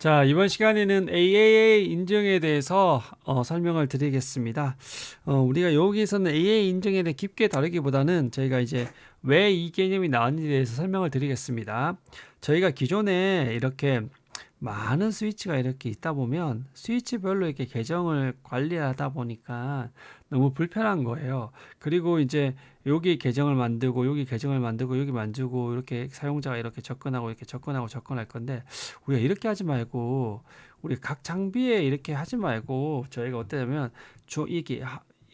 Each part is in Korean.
자, 이번 시간에는 AAA 인증에 대해서 설명을 드리겠습니다. 우리가 여기서는 AAA 인증에 대해 깊게 다루기보다는 저희가 이제 왜 이 개념이 나왔는지에 대해서 설명을 드리겠습니다. 저희가 기존에 이렇게 많은 스위치가 이렇게 있다 보면 스위치별로 이렇게 계정을 관리하다 보니까 너무 불편한 거예요. 그리고 이제 여기 계정을 만들고 여기 계정을 만들고 여기 만들고 이렇게 사용자가 이렇게 접근하고 이렇게 접근하고 접근할 건데 우리가 이렇게 하지 말고 우리 각 장비에 이렇게 하지 말고 저희가 어떠냐면 이게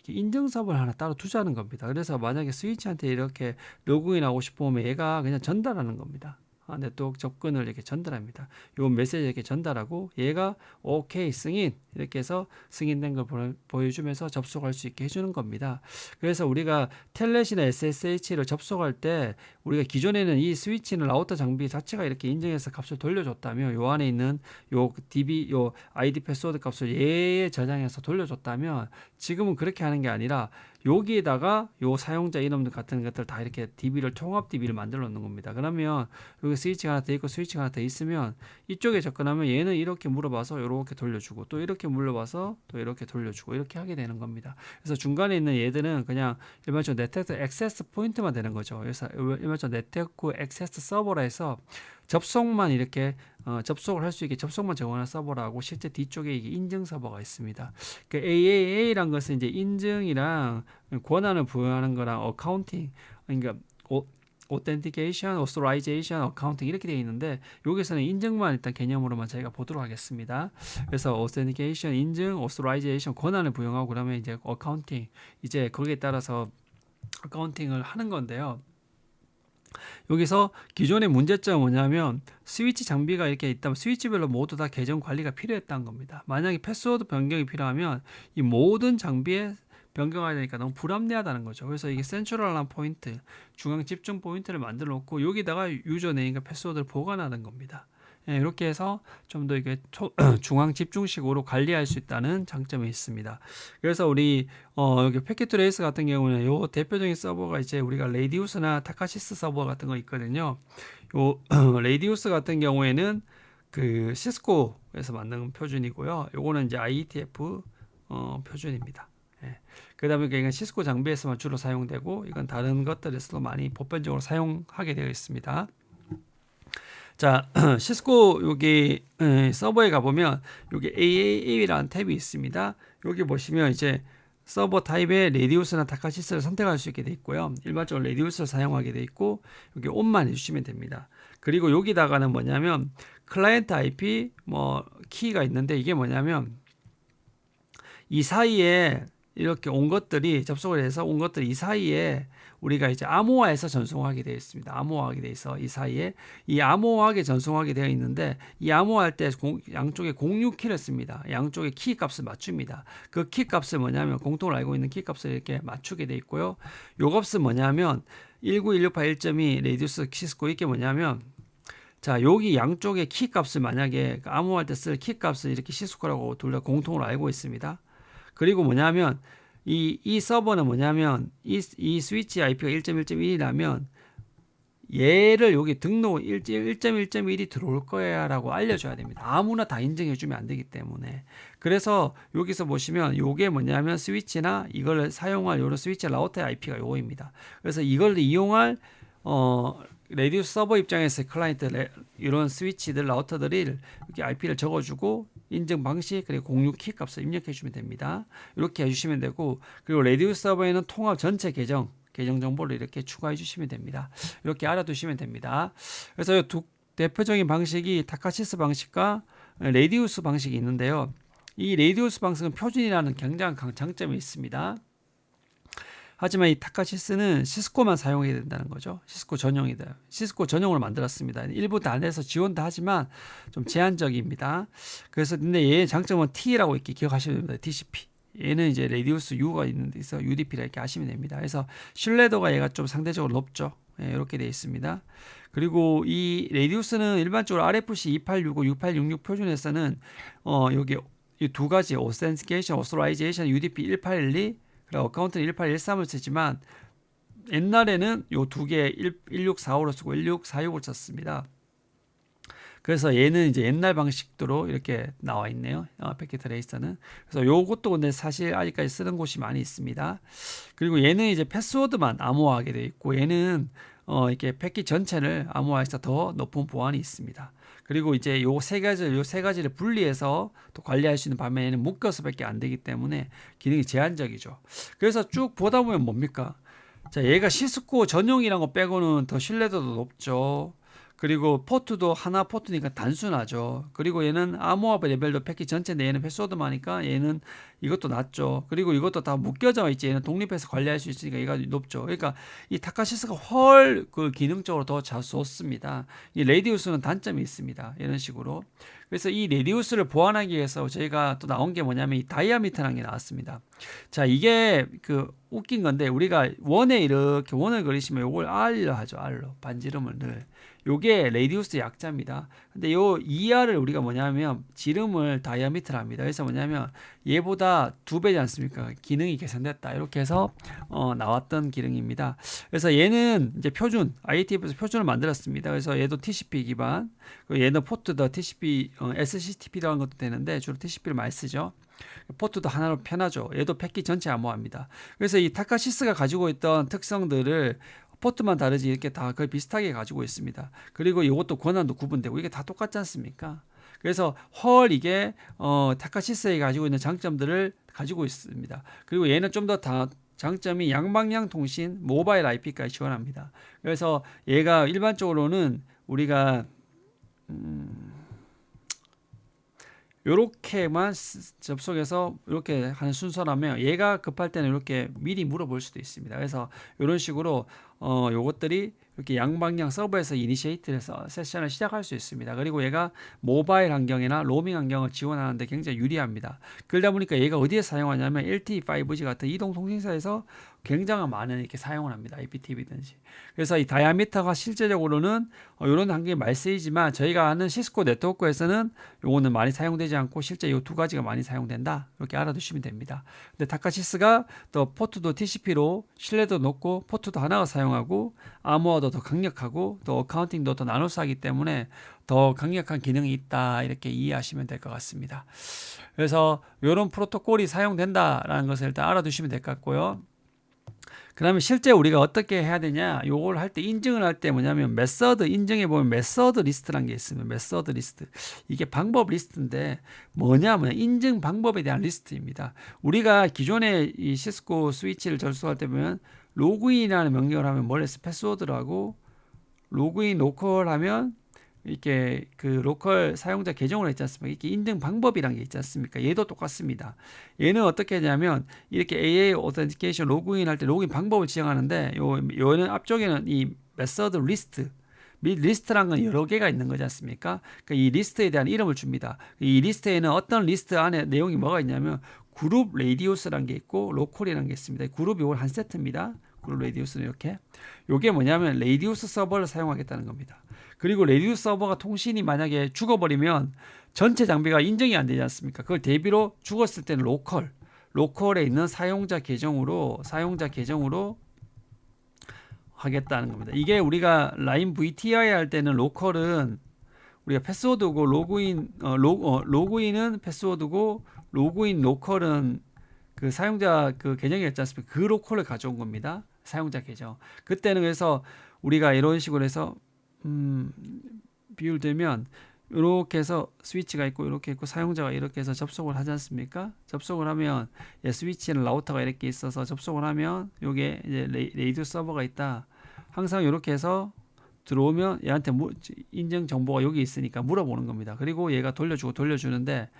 인증서를 하나 따로 투자하는 겁니다. 그래서 만약에 스위치한테 이렇게 로그인 하고 싶으면 얘가 그냥 전달하는 겁니다. 네트워크 접근을 이렇게 전달합니다. 요 메시지 이렇게 전달하고 얘가 오케이 승인 이렇게 해서 승인된 걸 보여주면서 접속할 수 있게 해주는 겁니다. 그래서 우리가 텔넷이나 SSH를 접속할 때 우리가 기존에는 이 스위치는 라우터 장비 자체가 이렇게 인증해서 값을 돌려줬다면 요 안에 있는 요 DB 요 ID 패스워드 값을 얘에 저장해서 돌려줬다면 지금은 그렇게 하는 게 아니라 여기에다가 요 사용자 이름 같은 것들 다 이렇게 DB를 통합 DB를 만들어 놓는 겁니다. 그러면 여기 스위치가 하나 더 있고 스위치가 하나 더 있으면 이쪽에 접근하면 얘는 이렇게 물어봐서 이렇게 돌려주고 또 이렇게 물어봐서 또 이렇게 돌려주고 이렇게 하게 되는 겁니다. 그래서 중간에 있는 얘들은 그냥 일반적으로 네트워크 액세스 포인트만 되는 거죠. 그래서 일반적으로 네트워크 액세스 서버라 해서 접속만 이렇게 접속을 할 수 있게 접속만 제공하는 서버라고 실제 뒤쪽에 이게 인증 서버가 있습니다. 그 AAA란 것은 이제 인증이랑 권한을 부여하는 거랑 어카운팅 그러니까 authentication, authorization, accounting 이렇게 되어 있는데 여기서는 인증만 일단 개념으로만 저희가 보도록 하겠습니다. 그래서 authentication, 인증, authorization 권한을 부여하고 그러면 이제 accounting 이제 거기에 따라서 어카운팅을 하는 건데요. 여기서 기존의 문제점은 뭐냐면 스위치 장비가 이렇게 있다면 스위치별로 모두 다 계정 관리가 필요했다는 겁니다. 만약에 패스워드 변경이 필요하면 이 모든 장비에 변경해야 되니까 너무 불합리하다는 거죠. 그래서 이게 센트럴한 포인트, 중앙 집중 포인트를 만들어 놓고 여기다가 유저네임과 패스워드를 보관하는 겁니다. 예, 이렇게 해서 좀 더 이게 중앙 집중식으로 관리할 수 있다는 장점이 있습니다. 그래서 우리 여기 패킷트레이스 같은 경우는 요 대표적인 서버가 이제 우리가 레디우스나 타카시스 서버 같은 거 있거든요. 요 레디우스 같은 경우에는 그 시스코에서 만든 표준이고요. 요거는 이제 IETF 표준입니다. 예. 그다음에 이건 시스코 장비에서만 주로 사용되고 이건 다른 것들에서도 많이 보편적으로 사용하게 되어 있습니다. 자, 시스코 여기 서버에 가보면 여기 AAA라는 탭이 있습니다. 여기 보시면 이제 서버 타입의 레디우스나 다카시스를 선택할 수 있게 되어 있고요. 일반적으로 레디우스를 사용하게 되어 있고 여기 온만 해주시면 됩니다. 그리고 여기다가는 뭐냐면 클라이언트 IP 뭐 키가 있는데 이게 뭐냐면 이 사이에 이렇게 온 것들이 접속을 해서 온 것들이 이 사이에 우리가 이제 암호화해서 전송하게 되어 있습니다. 암호화하게 되어 있어 이 사이에 이 암호화하게 전송하게 되어 있는데 이 암호화할 때 양쪽에 공유 키를 씁니다. 양쪽에 키 값을 맞춥니다. 그 키 값을 뭐냐면 공통으로 알고 있는 키 값을 이렇게 맞추게 되어 있고요. 요 값은 뭐냐면 19168.1.2 레디우스 시스코 이게 뭐냐면 자, 여기 양쪽의 키 값을 만약에 암호화할 때 쓸 키 값을 이렇게 시스코라고 둘 다 공통으로 알고 있습니다. 그리고 뭐냐면 이 서버는 뭐냐면 이 스위치 IP가 1.1.1이라면 얘를 여기 등록 1.1.1이 들어올 거야 라고 알려줘야 됩니다. 아무나 다 인정해 주면 안 되기 때문에. 그래서 여기서 보시면 요게 뭐냐면 스위치나 이걸 사용할 요런 스위치 라우터의 IP가 요거입니다. 그래서 이걸 이용할 레디우스 서버 입장에서 클라이언트 이런 스위치들 라우터들이 이렇게 IP를 적어주고 인증 방식 그리고 공유 키 값을 입력해 주면 됩니다. 이렇게 해주시면 되고 그리고 레디우스 서버에는 통합 전체 계정 정보를 이렇게 추가해 주시면 됩니다. 이렇게 알아두시면 됩니다. 그래서 두 대표적인 방식이 타카시스 방식과 레디우스 방식이 있는데요. 이 레디우스 방식은 표준이라는 굉장한 장점이 있습니다. 하지만 이 타카시스는 시스코만 사용해야 된다는 거죠. 시스코 전용이다. 시스코 전용으로 만들었습니다. 일부 단에서 지원도 하지만 좀 제한적입니다. 그래서 근데 얘의 장점은 T라고 이렇게 기억하시면 됩니다. TCP. 얘는 이제 레디우스 U가 있는 데 있어 UDP라 이렇게 하시면 됩니다. 그래서 신뢰도가 얘가 좀 상대적으로 높죠. 예, 이렇게 되어 있습니다. 그리고 이 레디우스는 일반적으로 RFC 2865, 6866 표준에서는 여기 이 두 가지 Authentication, Authorization, UDP 1812 그리고 어카운트는 1813을 쓰지만 옛날에는 요 두 개 1645로 쓰고 1646을 썼습니다. 그래서 얘는 이제 옛날 방식대로 이렇게 나와 있네요. 패킷 트레이서는. 그래서 요것도 근데 사실 아직까지 쓰는 곳이 많이 있습니다. 그리고 얘는 이제 패스워드만 암호화하게 되어 있고 얘는 이렇게 패킷 전체를 암호화해서 더 높은 보안이 있습니다. 그리고 이제 요 세 가지를 분리해서 또 관리할 수 있는 반면에는 묶어서밖에 안 되기 때문에 기능이 제한적이죠. 그래서 쭉 보다 보면 뭡니까? 자, 얘가 시스코 전용이란 거 빼고는 더 신뢰도도 높죠. 그리고 포트도 하나 포트니까 단순하죠. 그리고 얘는 암호화 레벨도 패킷 전체인데 얘는 패스워드만 하니까 얘는 이것도 낮죠. 그리고 이것도 다 묶여져 있지. 얘는 독립해서 관리할 수 있으니까 얘가 높죠. 그러니까 이 타카시스가 헐 그 기능적으로 더 좋습니다. 이 레디우스는 단점이 있습니다. 이런 식으로. 그래서 이 레디우스를 보완하기 위해서 저희가 또 나온 게 뭐냐면 이 다이아미터라는 게 나왔습니다. 자, 이게 그 웃긴 건데 우리가 원에 이렇게 원을 그리시면 요걸 R로 하죠. R로. 반지름을 늘. 요게 레디우스 약자입니다. 근데 요 ER을 우리가 뭐냐면 지름을 다이아미터로 합니다. 그래서 뭐냐면 얘보다 2배지 않습니까? 기능이 개선됐다. 이렇게 해서 나왔던 기능입니다. 그래서 얘는 이제 표준 IETF에서 표준을 만들었습니다. 그래서 얘도 TCP 기반, 얘는 포트도 TCP SCTP라는 것도 되는데 주로 TCP를 많이 쓰죠. 포트도 하나로 편하죠. 얘도 패킷 전체 암호화입니다. 그래서 이 타카시스가 가지고 있던 특성들을 포트만 다르지 이렇게 다 거의 비슷하게 가지고 있습니다. 그리고 이것도 권한도 구분되고 이게 다 똑같지 않습니까? 그래서 이게 타카시스에 가지고 있는 장점들을 가지고 있습니다. 그리고 얘는 좀 더 장점이 양방향 통신 모바일 IP까지 지원합니다. 그래서 얘가 일반적으로는 우리가 요렇게만 접속해서 이렇게 하는 순서라면 얘가 급할 때는 이렇게 미리 물어볼 수도 있습니다. 그래서 이런 식으로 요것들이 이렇게 양방향 서버에서 이니시에이트해서 세션을 시작할 수 있습니다. 그리고 얘가 모바일 환경이나 로밍 환경을 지원하는데 굉장히 유리합니다. 그러다 보니까 얘가 어디에 사용하냐면 LTE 5G 같은 이동 통신사에서 굉장히 많은 이렇게 사용을 합니다. IPTV든지. 그래서 이 다이아미터가 실제적으로는 이런 환경이 많이 쓰이지만 저희가 아는 시스코 네트워크에서는 요거는 많이 사용되지 않고 실제 이 두 가지가 많이 사용된다. 이렇게 알아두시면 됩니다. 근데 타카시스가 또 포트도 TCP로 신뢰도 높고 포트도 하나가 사용하고 암호화도 더 강력하고 또 어카운팅도 더 나눠서 하기 때문에 더 강력한 기능이 있다. 이렇게 이해하시면 될 것 같습니다. 그래서 이런 프로토콜이 사용된다라는 것을 일단 알아두시면 될 것 같고요. 그다음에 실제 우리가 어떻게 해야 되냐? 요걸 할 때 인증을 할 때 뭐냐면 메서드 인증해 보면 메서드 리스트라는 게 있으면 메서드 리스트. 이게 방법 리스트인데 뭐냐 인증 방법에 대한 리스트입니다. 우리가 기존에 이 시스코 스위치를 접속할 때 보면 로그인이라는 명령을 하면 멀리서 패스워드를 하고 로그인 로컬 하면 이렇게 그 로컬 사용자 계정으로 있지 않습니까? 이렇게 인증 방법이란 게 있지 않습니까? 얘도 똑같습니다. 얘는 어떻게 하냐면 이렇게 AA 오텐티케이션 로그인 할 때 로그인 방법을 지정하는데 요는 앞쪽에는 이 메서드 리스트 및 리스트란 건 여러 개가 있는 거지 않습니까? 그러니까 이 리스트에 대한 이름을 줍니다. 이 리스트에는 어떤 리스트 안에 내용이 뭐가 있냐면 그룹 레디우스라는 게 있고 로컬이라는 게 있습니다. 그룹이 이걸 한 세트입니다. 그룹 레디우스는 이렇게 요게 뭐냐면 레디우스 서버를 사용하겠다는 겁니다. 그리고 레디우스 서버가 통신이 만약에 죽어버리면 전체 장비가 인정이 안 되지 않습니까? 그걸 대비로 죽었을 때는 로컬에 있는 사용자 계정으로 하겠다는 겁니다. 이게 우리가 라인 VTI 할 때는 로컬은 우리가 패스워드고 로그인은 패스워드고 로그인 로컬은 그 사용자 그 계정이었지 않습니까? 그 로컬을 가져온 겁니다. 사용자 계정. 그때는 그래서 우리가 이런 식으로 해서 비율 들면 이렇게 해서 스위치가 있고 이렇게 있고 사용자가 이렇게 해서 접속을 하지 않습니까? 접속을 하면 스위치는 라우터가 이렇게 있어서 접속을 하면 요게 이제 레이디오 서버가 있다. 항상 이렇게 해서 들어오면 얘한테 인증 정보가 여기 있으니까 물어보는 겁니다. 그리고 얘가 돌려주는데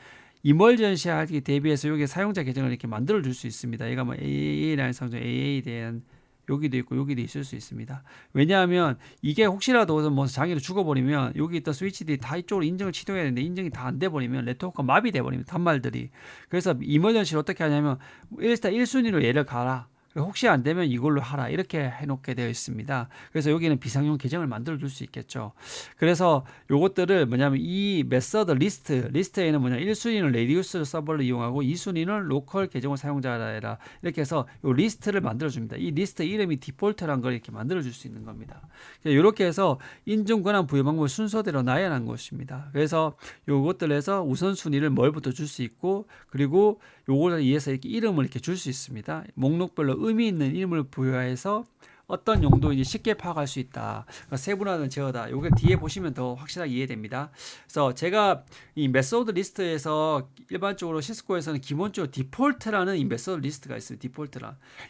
이멀전시 하기 대비해서 여기 사용자 계정을 이렇게 만들어 줄 수 있습니다. 얘가 뭐 AA라는 사용자 AA에 대한 여기도 있고 여기도 있을 수 있습니다. 왜냐하면 이게 혹시라도 뭐 장애로 죽어버리면 여기 있던 스위치들이 다 이쪽으로 인증을 취소해야 되는데 인증이 다 안 돼버리면 네트워크가 마비돼버립니다. 단말들이. 그래서 이머전시를 어떻게 하냐면 일단 1순위로 얘를 가라. 혹시 안 되면 이걸로 하라 이렇게 해놓게 되어 있습니다. 그래서 여기는 비상용 계정을 만들어 줄 수 있겠죠. 그래서 요것들을 뭐냐면 이 메서드 리스트에는 뭐냐 1순위는 레디우스 서버를 이용하고 2순위는 로컬 계정을 사용자라 이렇게 해서 요 리스트를 만들어 줍니다. 이 리스트 이름이 디폴트란 걸 이렇게 만들어 줄 수 있는 겁니다. 이렇게 해서 인증 권한 부여 방법을 순서대로 나열한 것입니다. 그래서 요것들에서 우선순위를 뭘부터 줄 수 있고 그리고 요거를 위해서 이렇게 이름을 이렇게 줄 수 있습니다. 목록별로 의미 있는 이름을 부여해서 어떤 용도인지 쉽게 파악할 수 있다. 그러니까 세분화는 제어다. 요게 뒤에 보시면 더 확실하게 이해됩니다. 그래서 제가 이 메소드 리스트에서 일반적으로 시스코에서는 기본적으로 디폴트라는 이 메소드 리스트가 있어요.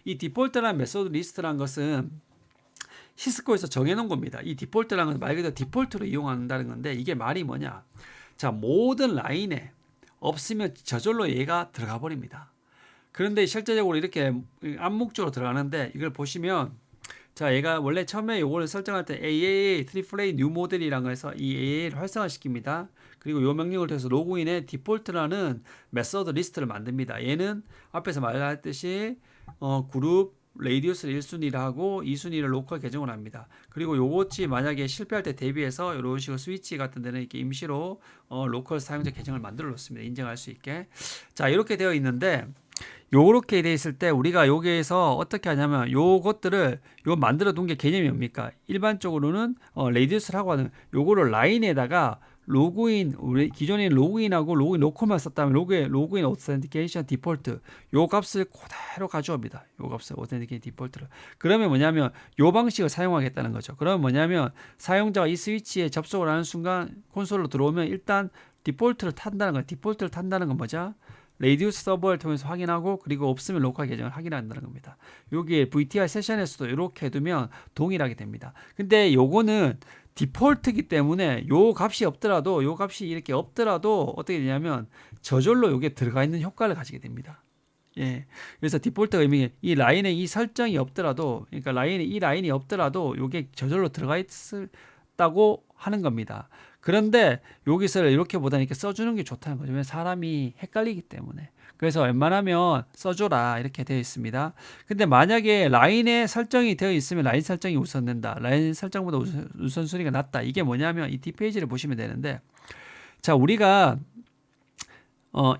이 디폴트라는 메소드 리스트라는 것은 시스코에서 정해놓은 겁니다. 이 디폴트라는 건 말 그대로 디폴트로 이용한다는 건데 이게 말이 뭐냐? 자, 모든 라인에 없으면 저절로 얘가 들어가 버립니다. 그런데 실제적으로 이렇게 암묵적으로 들어가는데 이걸 보시면 자, 얘가 원래 처음에 요거를 설정할 때 AAA 트리플레이 뉴 모델이라는 거에서 이 AA를 활성화시킵니다. 그리고 요 명령을 통해서 로그인에 디폴트라는 메서드 리스트를 만듭니다. 얘는 앞에서 말했듯이 그룹 레디우스를 1순위를 하고 2순위를 로컬 계정을 합니다. 그리고 요것이 만약에 실패할 때 대비해서 이런 식으로 스위치 같은 데는 이렇게 임시로 로컬 사용자 계정을 만들어 놓습니다. 인정할 수 있게. 자, 이렇게 되어 있는데 요렇게 돼 있을 때 우리가 여기에서 어떻게 하냐면 요것들을 요 만들어 둔 게 개념이 뭡니까? 일반적으로는 레디우스를 하고 하는 요거를 라인에다가 로그인 우리 기존에 로그인하고 로그인 로컬만 썼다면 로그인 오센티케이션 디폴트 요 값을 그대로 가져옵니다. 요 값을 오센티케이션 디폴트를. 그러면 뭐냐면 요 방식을 사용하겠다는 거죠. 그러면 뭐냐면 사용자가 이 스위치에 접속을 하는 순간 콘솔로 들어오면 일단 디폴트를 탄다는 거예요. 디폴트를 탄다는 건 뭐죠? 레디우스 서버를 통해서 확인하고 그리고 없으면 로컬 계정을 확인한다는 겁니다. 여기에 VTR 세션에서도 이렇게 해두면 동일하게 됩니다. 근데 요거는 디폴트이기 때문에 요 값이 없더라도 요 값이 이렇게 없더라도 어떻게 되냐면 저절로 요게 들어가 있는 효과를 가지게 됩니다. 예. 그래서 디폴트가 의미해 이 라인에 이 설정이 없더라도 그러니까 이 라인이 없더라도 요게 저절로 들어가 있다고 하는 겁니다. 그런데 여기서 이렇게 보다 이렇게 써주는 게 좋다는 거죠. 왜냐면 사람이 헷갈리기 때문에. 그래서 웬만하면 써줘라 이렇게 되어 있습니다. 근데 만약에 라인에 설정이 되어 있으면 라인 설정이 우선된다. 라인 설정보다 우선순위가 낮다. 이게 뭐냐면 이 뒷페이지를 보시면 되는데 자 우리가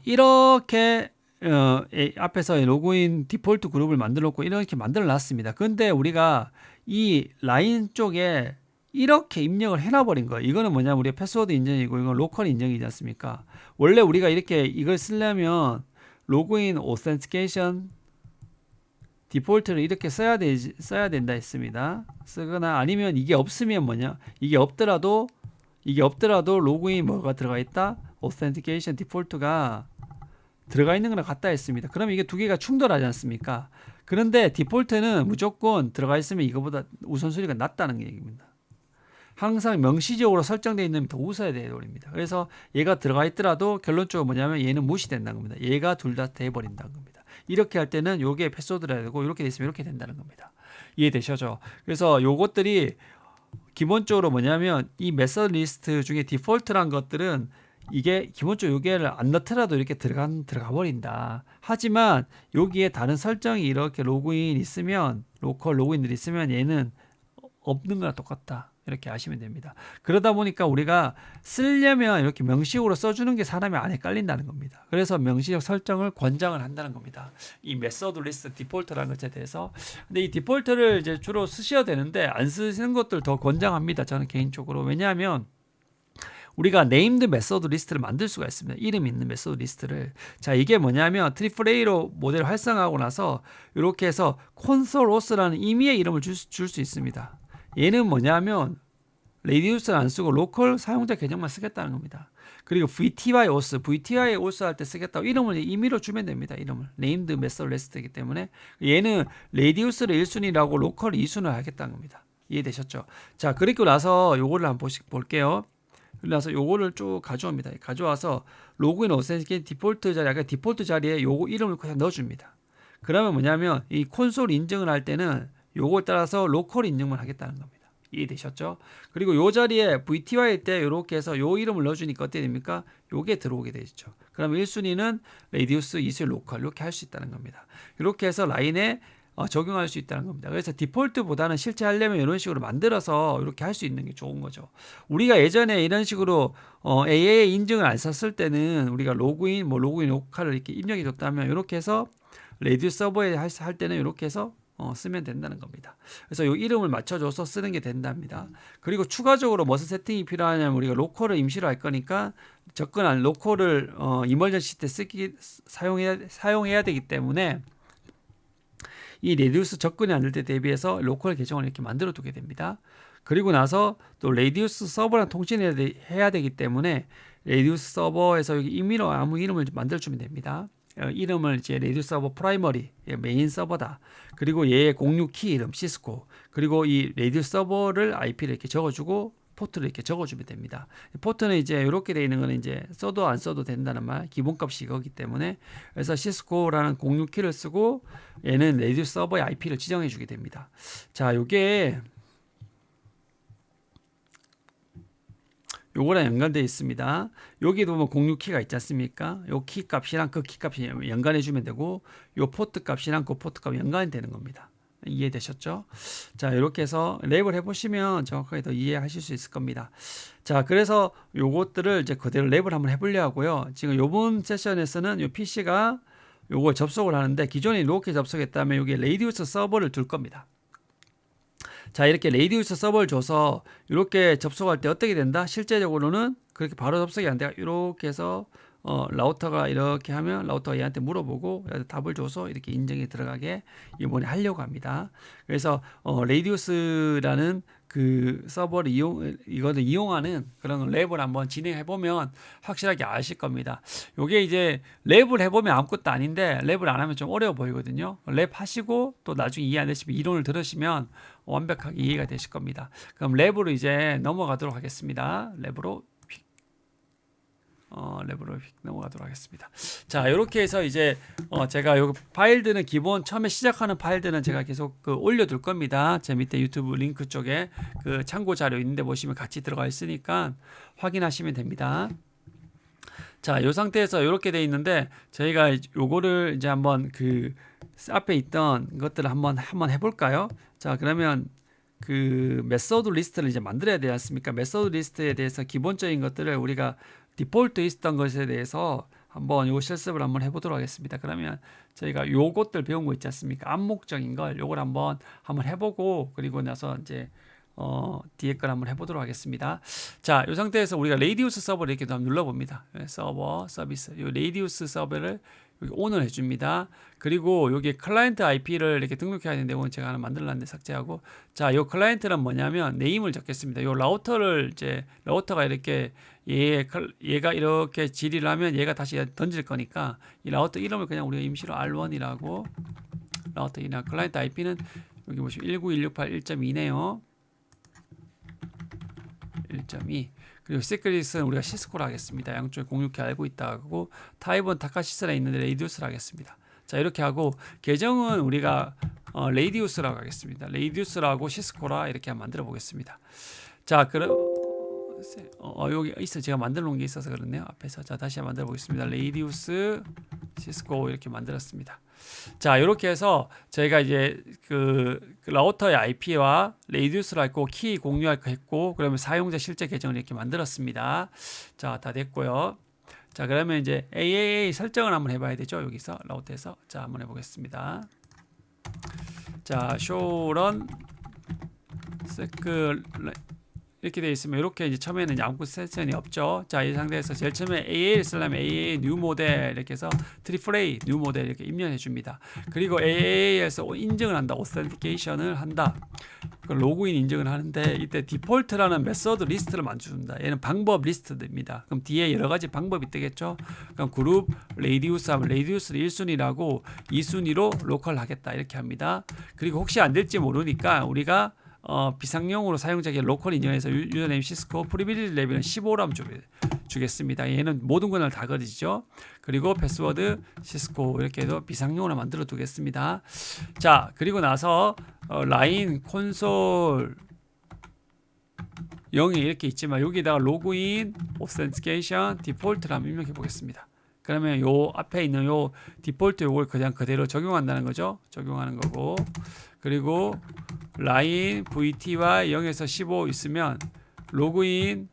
이렇게 앞에서 로그인 디폴트 그룹을 만들어 놓고 이렇게 만들어 놨습니다. 근데 우리가 이 라인 쪽에 이렇게 입력을 해놔버린 거예요. 이거는 뭐냐면 우리가 패스워드 인증이고 이건 로컬 인증이지 않습니까? 원래 우리가 이렇게 이걸 쓰려면 로그인 오센티케이션 디폴트를 이렇게 써야 된다 했습니다. 쓰거나 아니면 이게 없으면 뭐냐? 이게 없더라도 로그인 뭐가 들어가 있다? 오센티케이션 디폴트가 들어가 있는 거랑 같다 했습니다. 그럼 이게 두 개가 충돌하지 않습니까? 그런데 디폴트는 무조건 들어가 있으면 이거보다 우선순위가 낮다는 얘기입니다. 항상 명시적으로 설정되어 있는 더 웃어야 돼버립니다. 그래서 얘가 들어가 있더라도 결론적으로 뭐냐면 얘는 무시된다는 겁니다. 얘가 둘 다 돼버린다는 겁니다. 이렇게 할 때는 요게 패스워드라 해야 되고 이렇게 됐으면 이렇게 된다는 겁니다. 이해되시죠? 그래서 요것들이 기본적으로 뭐냐면 이 메서드 리스트 중에 디폴트란 것들은 이게 기본적으로 여기를 안 넣더라도 이렇게 들어가 버린다. 하지만 여기에 다른 설정이 이렇게 로그인 있으면 로컬 로그인들이 있으면 얘는 없는 거랑 똑같다. 이렇게 아시면 됩니다. 그러다 보니까 우리가 쓰려면 이렇게 명식으로 써주는 게 사람이 안 헷갈린다는 겁니다. 그래서 명시적 설정을 권장을 한다는 겁니다. 이 메서드 리스트 디폴트라는 것에 대해서. 근데 이 디폴트를 이제 주로 쓰셔야 되는데 안 쓰시는 것들 더 권장합니다. 저는 개인적으로. 왜냐하면 우리가 네임드 메서드 리스트를 만들 수가 있습니다. 이름 있는 메서드 리스트를. 자, 이게 뭐냐면 트리플 A로 모델을 활성화하고 나서 이렇게 해서 콘솔 오스라는 임의의 이름을 줄 수 있습니다. 얘는 뭐냐면 레디우스를 안 쓰고 로컬 사용자 계정만 쓰겠다는 겁니다. 그리고 VTY OS 할 때 쓰겠다고 이름을 임의로 주면 됩니다. 이름을 named method list이기 때문에 얘는 레디우스를 1순위라고 로컬 2순위를 하겠다는 겁니다. 이해되셨죠? 자, 그리고 나서 요거를 한번 볼게요. 그래서 요거를 쭉 가져옵니다. 가져와서 로그인 오센티케이션 디폴트 자리, 아까 디폴트 자리에 요거 이름을 그냥 넣어줍니다. 그러면 뭐냐면 이 콘솔 인증을 할 때는 요걸 따라서 로컬 인증만 하겠다는 겁니다. 이해되셨죠? 그리고 요 자리에 VTY 때 이렇게 해서 요 이름을 넣어주니까 어떻게 됩니까? 요게 들어오게 되죠. 그러면 1순위는 레디우스, 2순위 로컬 이렇게 할 수 있다는 겁니다. 이렇게 해서 라인에 적용할 수 있다는 겁니다. 그래서 디폴트보다는 실제 하려면 이런 식으로 만들어서 이렇게 할 수 있는 게 좋은 거죠. 우리가 예전에 이런 식으로 AA 인증을 안 썼을 때는 우리가 로그인 로카를 이렇게 입력해 줬다면 이렇게 해서 레디우스 서버에 할 때는 이렇게 해서 쓰면 된다는 겁니다. 그래서 이 이름을 맞춰줘서 쓰는 게 된답니다. 그리고 추가적으로 무슨 세팅이 필요하냐면 우리가 로컬을 임시로 할 거니까 접근한 로컬을 이머전시 때 사용해야 되기 때문에 이 레디우스 접근이 안 될 때 대비해서 로컬 계정을 이렇게 만들어 두게 됩니다. 그리고 나서 또 레디우스 서버랑 통신해야 되기 때문에 레디우스 서버에서 여기 임의로 아무 이름을 만들어 주면 됩니다. 이름을 이제 레디우스 서버 프라이머리 메인 서버다. 그리고 얘의 공유 키 이름 시스코. 그리고 이 레디우스 서버를 IP를 이렇게 적어주고 포트를 이렇게 적어주면 됩니다. 포트는 이제 이렇게 되어 있는 거는 이제 써도 안 써도 된다는 말, 기본값이 이거기 때문에 그래서 시스코라는 공유 키를 쓰고 얘는 레디우스 서버의 IP를 지정해 주게 됩니다. 자, 요거랑 연관되어 있습니다. 여기도 보면 공유 키가 있지 않습니까? 요 키 값이랑 그 키 값이 연관해 주면 되고 요 포트 값이랑 그 포트 값이 연관이 되는 겁니다. 이해되셨죠? 자, 이렇게 해서 랩을 해보시면 정확하게 더 이해하실 수 있을 겁니다. 자, 그래서 요것들을 이제 그대로 랩을 한번 해보려 하고요. 지금 요번 세션에서는 요 PC가 요걸 접속을 하는데 기존에 이렇게 접속했다면 여기에 레디우스 서버를 둘 겁니다. 자, 이렇게 레디우스 서버를 줘서 이렇게 접속할 때 어떻게 된다? 실제적으로는 그렇게 바로 접속이 안 돼요. 이렇게 해서 라우터가 이렇게 하면 라우터가 얘한테 물어보고 답을 줘서 이렇게 인증이 들어가게 이번에 하려고 합니다. 그래서 레디우스라는 그 서버를 이거를 이용하는 그런 랩을 한번 진행해 보면 확실하게 아실 겁니다. 요게 이제 랩을 해보면 아무것도 아닌데 랩을 안 하면 좀 어려워 보이거든요. 랩 하시고 또 나중에 이해 안 되시면 이론을 들으시면 완벽하게 이해가 되실 겁니다. 그럼 랩으로 이제 넘어가도록 하겠습니다. 랩으로 넘어가도록 하겠습니다. 자, 이렇게 해서 이제 제가 요 파일들은 기본 처음에 시작하는 파일들은 제가 계속 올려둘 겁니다. 제 밑에 유튜브 링크 쪽에 그 참고 자료 있는데 보시면 같이 들어가 있으니까 확인하시면 됩니다. 자, 요 상태에서 이렇게 돼 있는데 저희가 요거를 이제 한번 그 앞에 있던 것들을 한번 해볼까요? 자, 그러면 그 메소드 리스트를 이제 만들어야 되지 않습니까? 메소드 리스트에 대해서 기본적인 것들을 우리가 디폴트 있었던 것에 대해서 한번 요 실습을 한번 해보도록 하겠습니다. 그러면 저희가 요것들 배운 거 있지 않습니까? 암묵적인 걸 요걸 한번 해보고 그리고 나서 이제 뒤에 걸 한번 해보도록 하겠습니다. 자, 이 상태에서 우리가 레디우스 서버를 이렇게 한번 눌러봅니다. 서버 서비스, 요 레디우스 서버를 여기 ON을 해줍니다. 그리고 여기 클라이언트 IP를 이렇게 등록해야 되는데 이건 제가 하나 만들었는데 삭제하고, 자, 요 클라이언트는 뭐냐면 네임을 적겠습니다. 요 라우터를 이제 라우터가 이렇게 얘가 이렇게 질의를 하면 얘가 다시 던질 거니까 이 라우터 이름을 그냥 우리가 임시로 R1이라고 라우터 이나 클라이언트 IP는 여기 보시면 192.168.1.2네요. 1.2. 그리고 시크릿은 우리가 시스코로 하겠습니다. 양쪽에 공유키 알고 있다 하고 타입은 타카시스라 있는데 레디우스로 하겠습니다. 자, 이렇게 하고 계정은 우리가 레디우스라고 하겠습니다. 레디우스라고 시스코라 이렇게 한번 만들어 보겠습니다. 자, 그럼 여기 있어 제가 만들어 놓은 게 있어서 그렇네요. 앞에서 자 다시 한번 만들어 보겠습니다. 레디우스 시스코 이렇게 만들었습니다. 자, 이렇게 해서 저희가 이제 그 라우터의 IP와 레디우스를 했고 키 공유할 거 했고 그러면 사용자 실제 계정을 이렇게 만들었습니다. 자, 다 됐고요. 자, 그러면 이제 AAA 설정을 한번 해봐야 되죠. 여기서 라우터에서 자 한번 해보겠습니다. 자, show run 이렇게 되어 있으면 이렇게 이제 처음에는 아무 세션이 없죠. 자, 이 상태에서 제일 처음에 AA를 쓰려면 AA new 모델 이렇게 해서 트리플A new 모델 이렇게 입력해 줍니다. 그리고 AA에서 인증을 한다. authentication을 한다. 로그인 인증을 하는데 이때 디폴트라는 메소드 리스트를 만들어준다. 얘는 방법 리스트입니다. 그럼 뒤에 여러 가지 방법이 뜨겠죠. 그럼 그룹 레디우스 하면 레디우스를 1순위라고 2순위로 로컬 하겠다 이렇게 합니다. 그리고 혹시 안 될지 모르니까 우리가 비상용으로 사용자에게 로컬 인증해서 유저네임 시스코 프리빌리지 레벨은 15로 주겠습니다. 얘는 모든 권한을 다 가지죠. 그리고 패스워드 시스코 이렇게 해도 비상용으로 만들어 두겠습니다. 자, 그리고 나서 라인 콘솔 0이 이렇게 있지만 여기다가 로그인, 오센티케이션, 디폴트를 한번 입력해 보겠습니다. 그러면 요 앞에 있는 요 디폴트 요걸 그냥 그대로 적용한다는 거죠. 적용하는 거고. 그리고 라인 VTY 0에서 15 있으면 로그인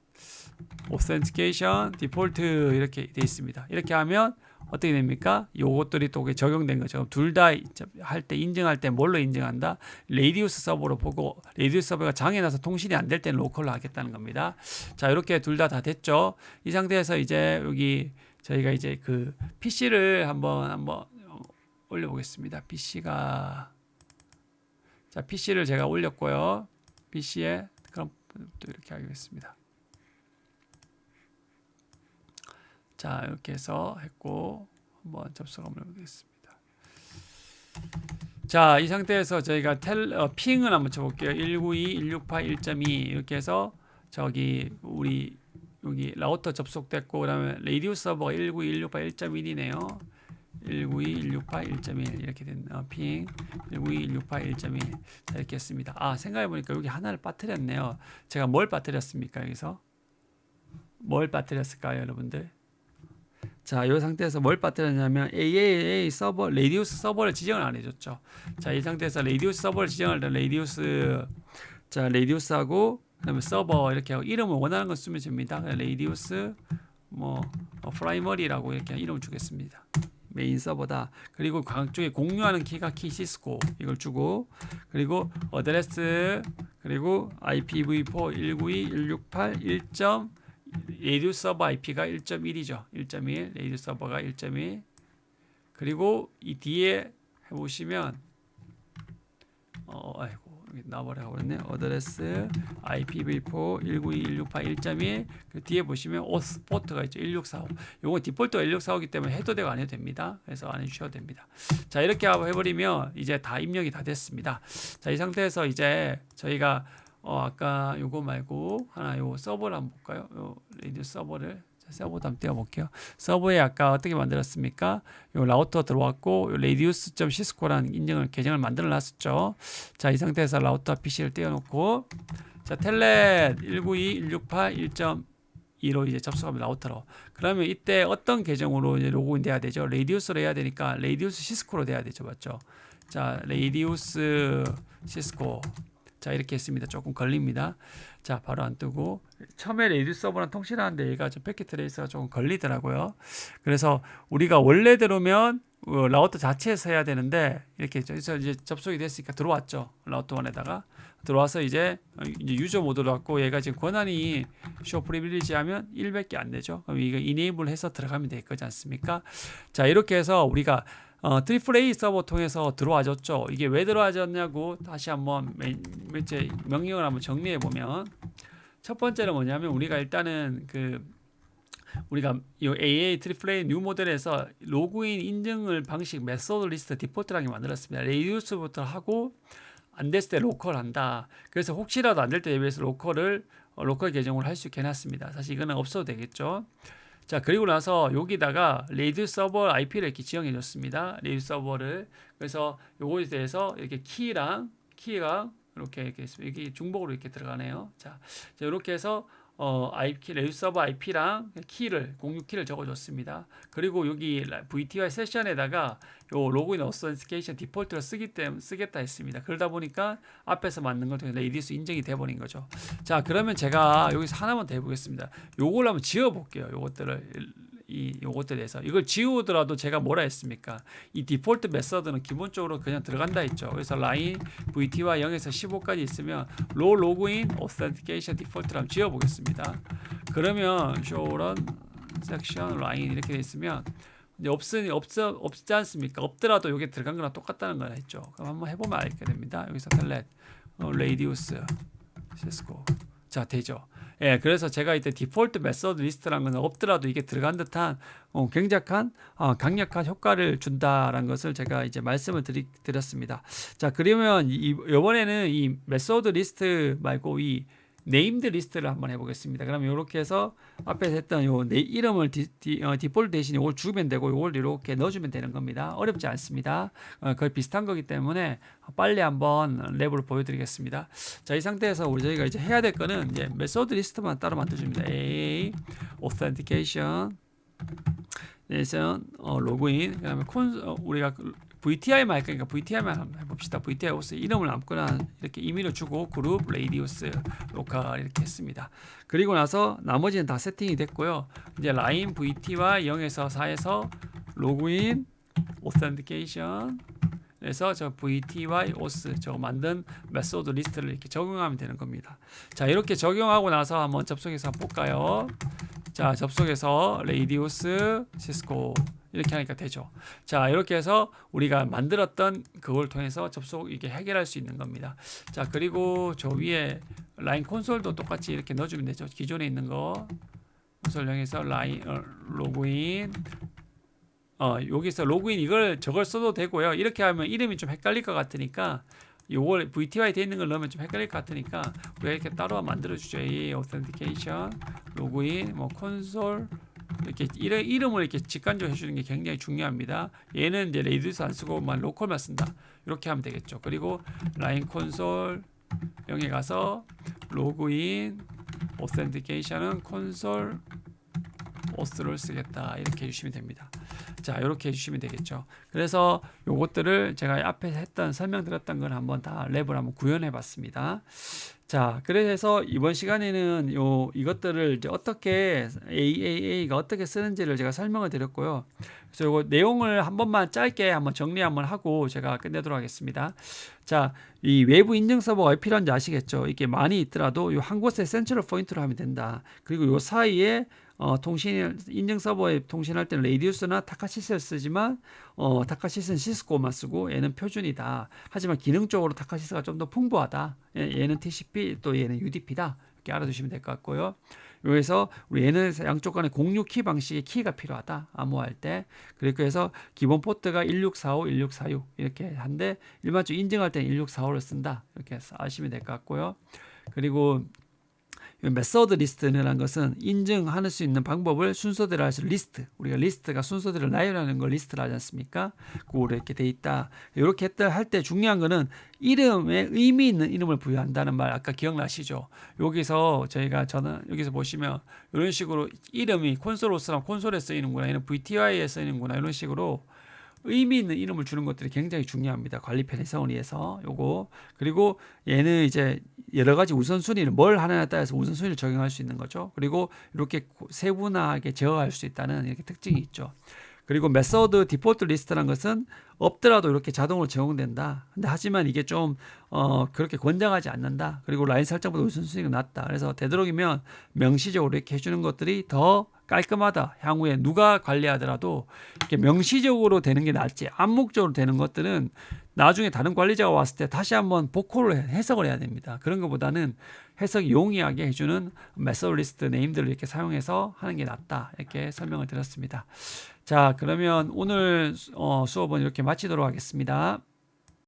오센티케이션 디폴트 이렇게 돼 있습니다. 이렇게 하면 어떻게 됩니까? 요것들이 또 적용된 거죠. 둘 다 할 때 인증할 때 뭘로 인증한다? 레디우스 서버로 보고 레디우스 서버가 장애 나서 통신이 안 될 때는 로컬로 하겠다는 겁니다. 자, 이렇게 둘 다 됐죠. 이 상태에서 이제 여기 저희가 이제 그 PC를 한번 올려 보겠습니다. PC가 자, PC를 제가 올렸고요. PC에 그럼 또 이렇게 하겠습니다. 자, 이렇게 해서 했고 한번 접속 한번 해보겠습니다. 자, 이 상태에서 저희가 핑을 한번 쳐볼게요. 192.168.1.2 이렇게 해서 저기 우리 여기 라우터 접속됐고 그다음에 레디우스 서버가 192.168.1.1이네요. 192.168.1.1 이렇게 된 핑 192.168.1.1 자, 이렇게 했습니다. 아, 생각해보니까 여기 하나를 빠뜨렸네요. 제가 뭘 빠뜨렸습니까? 여기서 뭘 빠뜨렸을까요, 여러분들? 자, 이 상태에서 뭘 빠뜨렸냐면 AAA 서버 레디우스 서버를 지정을 안 해줬죠. 자, 이 상태에서 레디우스 서버를 지정할 때 레디우스 자, 레디우스하고 그다음에 서버 이렇게 하고 이름을 원하는 거 쓰면 됩니다. 레디우스 프라이머리라고 이렇게 이름을 주겠습니다. 메인 서버다. 그리고 강쪽에 공유하는 키가 키 시스코 이걸 주고 그리고 어드레스 그리고 IPv4 192.168.1. 레디우스 서버 IP가 1.1이죠. 1.1 레디우스 서버가 1.1 그리고 이 뒤에 해보시면 아이고 나버려 버렸네. 어드레스 IPv4 192.168.1.1 그 뒤에 보시면 오스 포트가 있죠. 1645 요거 디폴트가 1645이기 때문에 해도 되고 안 해도 됩니다. 그래서 안 해주셔도 됩니다. 자, 이렇게 해버리면 이제 다 입력이 다 됐습니다. 자, 이 상태에서 이제 저희가 아까 요거 말고 하나 요 서버를 한번 볼까요? 요 레디우스 서버를 서버도 한번 띄워볼게요. 서버에 아까 어떻게 만들었습니까? 요 라우터 들어왔고 요 radius.cisco라는 계정을 만들어 놨었죠. 자, 이 상태에서 라우터 PC를 띄워놓고 자, 텔넷 192.168.1.2로 이제 접속하면 라우터로. 그러면 이때 어떤 계정으로 이제 로그인 돼야 되죠? 레디우스로 해야 되니까 레디우스 시스코로 돼야 되죠, 맞죠? 자, 레디우스 시스코. 자, 이렇게 했습니다. 조금 걸립니다. 자, 바로 안 뜨고 처음에 레디우스 서버랑 통신하는데 얘가 좀 패킷 트레이스가 조금 걸리더라고요. 그래서 우리가 원래대로면 라우터 자체에서 해야 되는데 이렇게 이제 접속이 됐으니까 들어왔죠. 라우터 1에다가 들어와서 이제 유저 모드로 왔고 얘가 지금 권한이 쇼 프리빌리지 하면 1밖에 안 되죠. 그럼 이거 이네이블 해서 들어가면 될 거지 않습니까? 자, 이렇게 해서 우리가 트리플 A 서버 통해서 들어와줬죠. 이게 왜 들어와졌냐고 다시 한번 몇째 명령을 한번 정리해 보면 첫 번째는 뭐냐면 우리가 일단은 우리가 이 AA 트리플 A 뉴 모델에서 로그인 인증을 방식 메소드 리스트 디폴트라는 게 만들었습니다. 레디우스부터 하고 안 됐을 때 로컬 한다. 그래서 혹시라도 안 될 때 대비해서 로컬 계정으로 할 수 있게 해놨습니다. 사실 이거는 없어도 되겠죠. 자, 그리고 나서 여기다가 레디우스 서버 IP를 이렇게 지정해 줬습니다. 레디우스 서버를. 그래서 요거에 대해서 이렇게 키가 이렇게 이게 중복으로 이렇게 들어가네요. 자, 이렇게 해서 레디우스 서버 IP랑 공유 키를 적어 줬습니다. 그리고 여기 VTY 세션에다가 요 로그인 오센티케이션 디폴트로 쓰겠다 했습니다. 그러다 보니까 앞에서 만든 것 중에 레디우스 인증이 돼 버린 거죠. 자, 그러면 제가 여기서 하나만 더 해보겠습니다. 요걸 한번 지워 볼게요. 요것들에 대해서 이걸 지우더라도 제가 뭐라 했습니까? 이 디폴트 메서드는 기본적으로 그냥 들어간다 했죠. 그래서 라인 VTY 0에서 15까지 있으면 로그인 오센티케이션 디폴트를 한번 지워 보겠습니다. 그러면 쇼런 섹션 라인 이렇게 돼 있으면 이제 없지 않습니까? 없더라도 이게 들어간 거랑 똑같다는 걸 했죠. 그럼 한번 해보면 알게 됩니다. 여기서 텔넷 레디우스 시스코 자, 되죠. 예, 그래서 제가 이때 디폴트 메소드 리스트라는 건 없더라도 이게 들어간 듯한 굉장한 강력한 효과를 준다라는 것을 제가 이제 말씀을 드렸습니다. 자, 그러면 이번에는 이 메소드 리스트 말고 이 네임드 리스트를 한번 해보겠습니다. 그러면 이렇게 해서 앞에서 했던 이름을 디폴트 대신 이걸 주면 되고 이걸 이렇게 넣어주면 되는 겁니다. 어렵지 않습니다. 거의 비슷한 거기 때문에 빨리 한번 랩으로 보여드리겠습니다. 자, 이 상태에서 저희가 이제 해야 될 거는 이제 메소드 리스트만 따로 만들어줍니다. A authentication 에서 로그인, 그다음에 우리가 VTI만 할 거니까 VTI만 한번 해봅시다. VTI 호스 이름을 아무거나 이렇게 임의로 주고 그룹 레이디우스 로컬 이렇게 했습니다. 그리고 나서 나머지는 다 세팅이 됐고요. 이제 라인 VTY 0에서 4에서 로그인 오센티케이션 그래서 저 VTY OS 저 만든 메소드 리스트를 이렇게 적용하면 되는 겁니다. 자, 이렇게 적용하고 나서 한번 접속해서 볼까요? 자, 접속해서 레이디우스 시스코 이렇게 하니까 되죠. 자, 이렇게 해서 우리가 만들었던 그걸 통해서 접속 이게 해결할 수 있는 겁니다. 자, 그리고 저 위에 라인 콘솔도 똑같이 이렇게 넣어주면 되죠. 기존에 있는 거 콘솔 형에서 라인 로그인 여기서 로그인 저걸 써도 되고요. 이렇게 하면 이름이 좀 헷갈릴 것 같으니까 요걸 VTY 돼 있는 걸 넣으면 좀 헷갈릴 것 같으니까 우리가 이렇게 따로 만들어 주죠. 이 오센티케이션 로그인 뭐 콘솔 이렇게 이름을 이렇게 직관적으로 해주는 게 굉장히 중요합니다. 얘는 이제 레디우스 안 쓰고만 로컬만 쓴다. 이렇게 하면 되겠죠. 그리고 라인 콘솔 여기 가서 로그인 오센티케이션은 콘솔 오스를 쓰겠다. 이렇게 해주시면 됩니다. 자, 이렇게 해주시면 되겠죠. 그래서 요것들을 제가 앞에 했던 설명드렸던 걸 한번 다 랩을 한번 구현해 봤습니다. 자, 그래서 이번 시간에는 이것들을 이제 어떻게 AAA가 어떻게 쓰는지를 제가 설명을 드렸고요. 그래서 요거 내용을 한 번만 짧게 한번 정리 한번 하고 제가 끝내도록 하겠습니다. 자, 이 외부 인증 서버가 왜 필요한지 아시겠죠? 이게 많이 있더라도 요 한 곳에 센트럴 포인트로 하면 된다. 그리고 요 사이에 인증 서버에 통신할 때는 레디우스나 타카시스를 쓰지만 타카시스는 시스코만 쓰고 얘는 표준이다. 하지만 기능적으로 타카시스가 좀 더 풍부하다. 얘는 TCP 또 얘는 UDP다. 이렇게 알아두시면 될 것 같고요. 여기서 우리 얘는 양쪽 간에 공유 키 방식의 키가 필요하다. 암호할 때. 그렇게 해서 기본 포트가 1645, 1646 이렇게 한데 일반적으로 인증할 때는 1645를 쓴다. 이렇게 해서 아시면 될 것 같고요. 그리고 메서드 리스트라는 것은 인증할 수 있는 방법을 순서대로 할 수 있는 리스트. 우리가 리스트가 순서대로 나열하는 걸 리스트를 하지 않습니까? 그거 이렇게 돼 있다. 이렇게 할 때 중요한 거는 이름에 의미 있는 이름을 부여한다는 말 아까 기억나시죠? 저는 여기서 보시면 이런 식으로 이름이 콘솔로스랑 콘솔에 쓰이는구나, 얘는 VTY에 쓰이는구나 이런 식으로 의미 있는 이름을 주는 것들이 굉장히 중요합니다. 관리 편의성을 위해서 요거. 그리고 얘는 이제 여러 가지 우선순위를 뭘 하느냐에 따라서 우선순위를 적용할 수 있는 거죠. 그리고 이렇게 세분화하게 제어할 수 있다는 이렇게 특징이 있죠. 그리고 메서드 디폴트 리스트라는 것은 없더라도 이렇게 자동으로 제공된다. 근데 하지만 이게 좀 그렇게 권장하지 않는다. 그리고 라인 설정보다 우선순위가 낮다. 그래서 되도록이면 명시적으로 이렇게 해주는 것들이 더 깔끔하다. 향후에 누가 관리하더라도 이렇게 명시적으로 되는 게 낫지. 암묵적으로 되는 것들은 나중에 다른 관리자가 왔을 때 다시 한번 복호를 해석을 해야 됩니다. 그런 것보다는 해석이 용이하게 해주는 메서드 리스트 네임들을 이렇게 사용해서 하는 게 낫다. 이렇게 설명을 드렸습니다. 자, 그러면 오늘 수업은 이렇게 마치도록 하겠습니다.